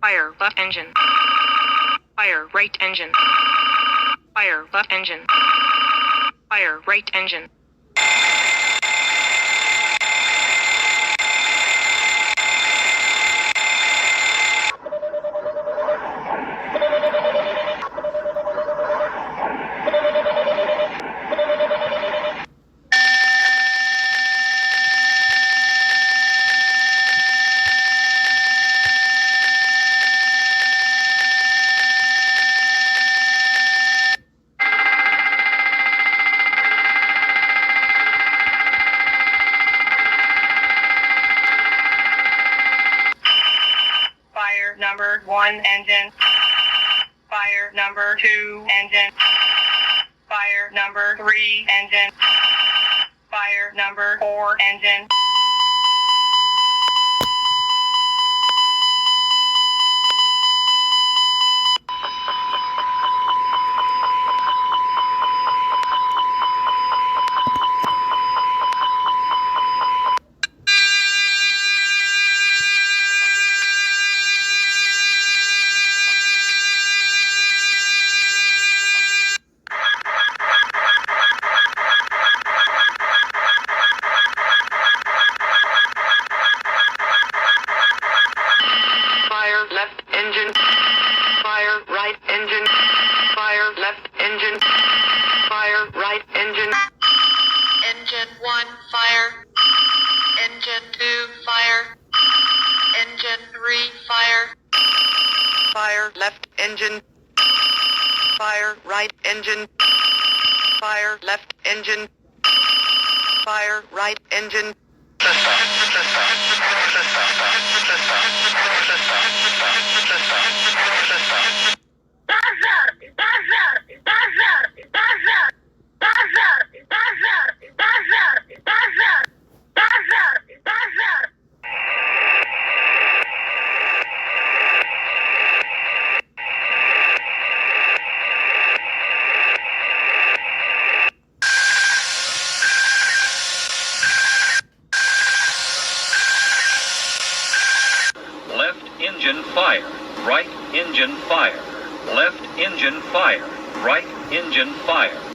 Fire left engine. Fire right engine. Fire left engine. Fire right engine. Fire number 1 engine. Fire number 2 engine. Fire number 3 engine. Fire number 4 engine. Fire left engine. Fire right engine. Fire left engine. Fire right engine. Engine 1 fire. Engine 2 fire. Engine 3 fire. Fire left engine. Fire right engine. Fire left engine. Fire right engine. Left engine fire, right engine fire. Left engine fire, right engine fire.